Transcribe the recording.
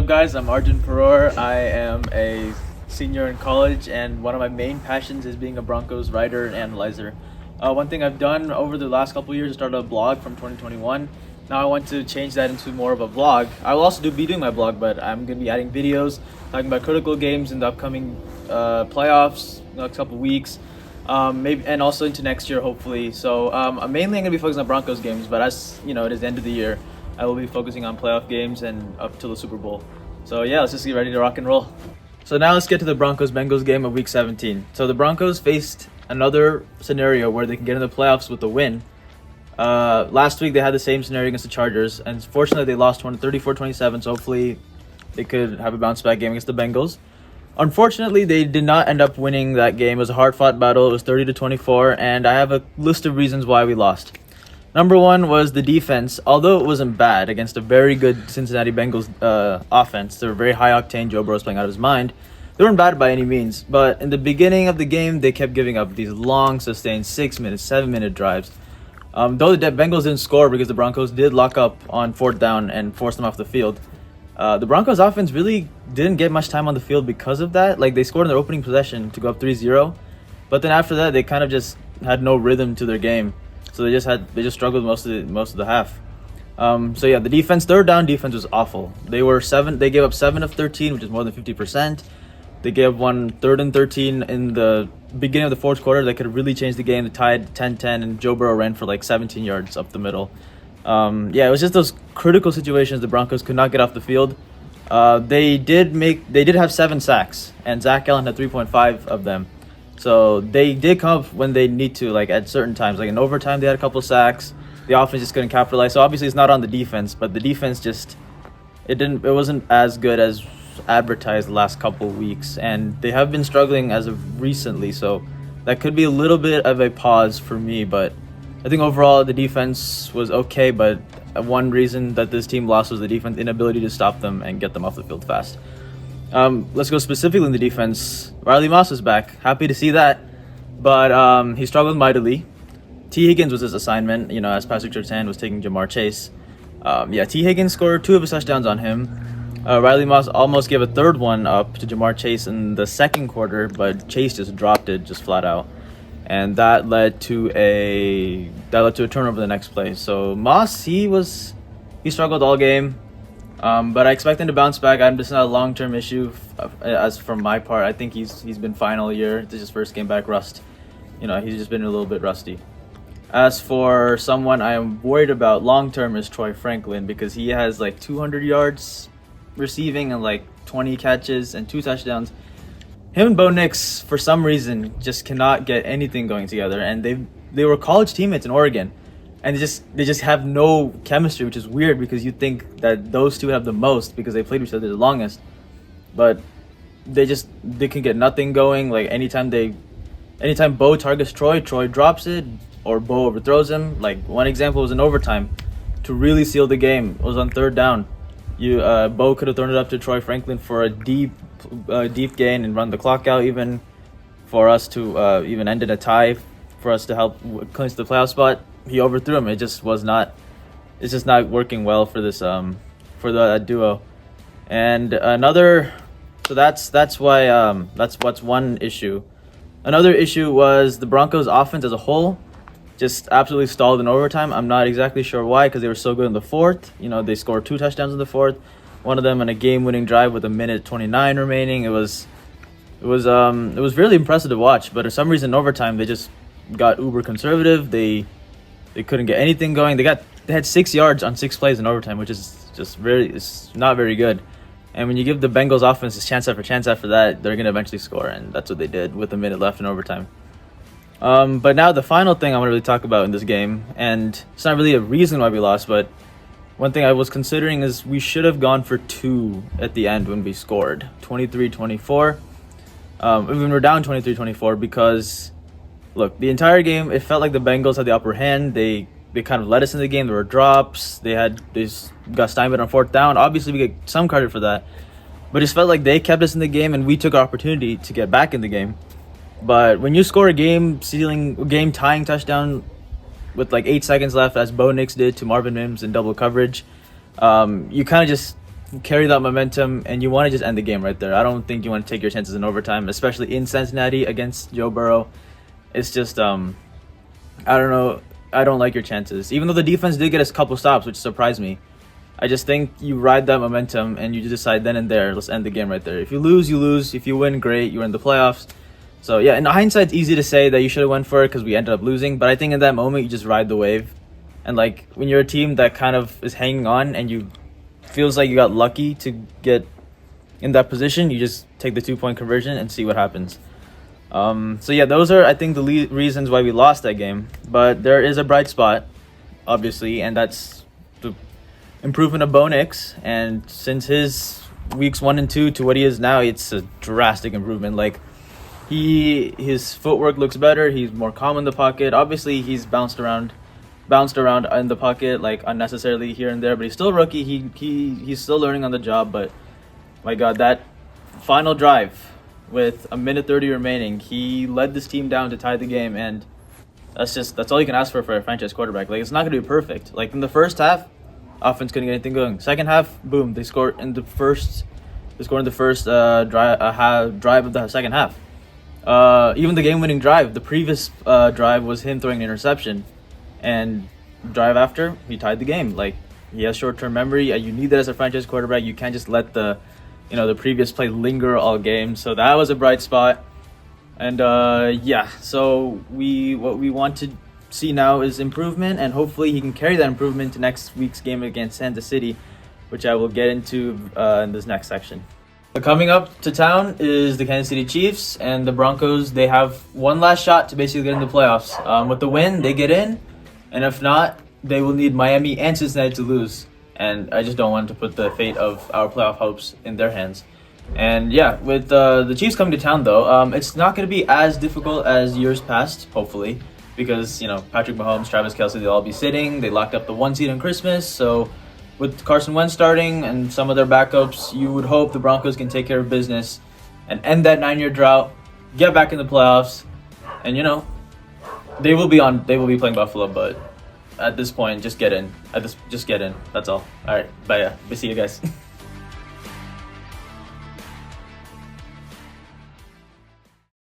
guys? I'm Arjun Peror. I am a senior in college, and one of my main passions is being a Broncos writer and analyzer. One thing I've done over the last couple of years is started a blog from 2021. Now I want to change that into more of a vlog. I will also be doing my blog, but I'm going to be adding videos, talking about critical games in the upcoming playoffs, next couple of weeks, maybe, and also into next year, hopefully. So I'm mainly going to be focusing on Broncos games, but as you know, it is the end of the year. I will be focusing on playoff games and up till the Super Bowl. So yeah, let's just get ready to rock and roll. So now let's get to the Broncos-Bengals game of Week 17. So the Broncos faced another scenario where they can get in the playoffs with a win. Last week they had the same scenario against the Chargers, and fortunately they lost 34-27, so hopefully they could have a bounce back game against the Bengals. Unfortunately, they did not end up winning that game. It was a hard-fought battle. It was 30-24, and I have a list of reasons why we lost. Number one was the defense. Although it wasn't bad against a very good Cincinnati Bengals offense, they were very high-octane. Joe Burrow's playing out of his mind. They weren't bad by any means, but in the beginning of the game, they kept giving up these long, sustained 6-minute, 7-minute drives. Though the Bengals didn't score because the Broncos did lock up on fourth down and force them off the field, the Broncos offense really didn't get much time on the field because of that. Like, they scored in their opening possession to go up 3-0, but then after that, they kind of just had no rhythm to their game. So they just struggled most of the half. So yeah, the defense, third down defense was awful. They gave up 7 of 13, which is more than 50%. They gave one 3rd and 13 in the beginning of the fourth quarter. They could have really changed the game. They tied 10-10, and Joe Burrow ran for like 17 yards up the middle. Yeah, it was just those critical situations the Broncos could not get off the field. They did have 7 sacks, and Zach Allen had 3.5 of them. So they did come up when they need to, like at certain times. Like in overtime, they had a couple sacks. The offense just couldn't capitalize. So obviously, it's not on the defense, but the defense it wasn't as good as advertised the last couple weeks, and they have been struggling as of recently. So that could be a little bit of a pause for me. But I think overall the defense was okay. But one reason that this team lost was the defense inability to stop them and get them off the field fast. Let's go specifically in the defense. Riley Moss is back. Happy to see that. But he struggled mightily. T. Higgins was his assignment, as Patrick Surtain was taking Jamar Chase. T. Higgins scored 2 of his touchdowns on him. Riley Moss almost gave a third one up to Jamar Chase in the second quarter, but Chase just dropped it just flat out. And that led to a turnover the next play. So Moss, he struggled all game. But I expect him to bounce back. This is not a long-term issue. As from my part, I think he's been fine all year. This is his first game back. Rust, he's just been a little bit rusty. As for someone I am worried about long-term is Troy Franklin, because he has like 200 yards receiving and like 20 catches and 2 touchdowns. Him and Bo Nix, for some reason, just cannot get anything going together. And they were college teammates in Oregon. And they just have no chemistry, which is weird because you'd think that those two have the most because they played with each other the longest. But they can get nothing going. Like anytime Bo targets Troy drops it or Bo overthrows him. Like one example was in overtime to really seal the game. It was on 3rd down. Bo could have thrown it up to Troy Franklin for a deep gain and run the clock out, even for us to even end in a tie for us to help clinch the playoff spot. He overthrew him. It's just not working well for this for the duo. And that's what's one issue. Another issue was the Broncos offense as a whole just absolutely stalled in overtime. I'm not exactly sure why, because they were so good in the fourth. They scored 2 touchdowns in the fourth, one of them on a game-winning drive with 1:29 remaining. It was really impressive to watch, but for some reason in overtime they just got uber conservative. They couldn't get anything going. They had 6 yards on 6 plays in overtime, which is it's not very good. And when you give the Bengals offense chance after that, they're gonna eventually score, and that's what they did with a minute left in overtime. But now the final thing I want to really talk about in this game, and it's not really a reason why we lost, but one thing I was considering is we should have gone for 2 at the end when we scored 23-24. When we're down 23-24, because look, the entire game, it felt like the Bengals had the upper hand. They kind of led us in the game. There were drops. They got stymied on 4th down. Obviously, we get some credit for that. But it just felt like they kept us in the game, and we took our opportunity to get back in the game. But when you score a game-tying touchdown with like 8 seconds left, as Bo Nix did to Marvin Mims in double coverage, you kind of just carry that momentum, and you want to just end the game right there. I don't think you want to take your chances in overtime, especially in Cincinnati against Joe Burrow. It's just I don't know. I don't like your chances. Even though the defense did get us a couple stops, which surprised me. I just think you ride that momentum and you just decide then and there, let's end the game right there. If you lose, you lose. If you win, great. You're in the playoffs. So yeah, in hindsight, it's easy to say that you should have went for it because we ended up losing. But I think in that moment, you just ride the wave. And like when you're a team that kind of is hanging on and you feels like you got lucky to get in that position, you just take the 2-point conversion and see what happens. So yeah, those are I think the reasons why we lost that game. But there is a bright spot, obviously, and that's the improvement of Bo Nix. And since his weeks 1 and 2 to what he is now, it's a drastic improvement. Like his footwork looks better. He's more calm in the pocket. Obviously, he's bounced around in the pocket like unnecessarily here and there, but he's still a rookie. He's still learning on the job. But my God, that final drive with a minute 30 remaining, he led this team down to tie the game, and that's all you can ask for a franchise quarterback. Like, it's not gonna be perfect. Like in the first half, offense couldn't get anything going. Second half, boom, they scored in the first. They scored in the first drive of the second half. Even the game-winning drive, the previous drive was him throwing an interception, and drive after he tied the game. Like, he has short-term memory. You need that as a franchise quarterback. You can't just let the previous play linger all game. So that was a bright spot. And so what we want to see now is improvement, and hopefully he can carry that improvement to next week's game against Kansas City, which I will get into in this next section. So coming up to town is the Kansas City Chiefs, and the Broncos. They have one last shot to basically get in the playoffs. With the win, they get in, and if not, they will need Miami and Cincinnati to lose. And I just don't want to put the fate of our playoff hopes in their hands. And yeah, with the Chiefs coming to town, though, it's not going to be as difficult as years past, hopefully, because, Patrick Mahomes, Travis Kelce, they'll all be sitting. They locked up the 1 seed on Christmas. So with Carson Wentz starting and some of their backups, you would hope the Broncos can take care of business and end that 9-year drought, get back in the playoffs, and, they will be playing Buffalo, but at this point, just get in. Just get in. That's all. All right. Bye. See you guys.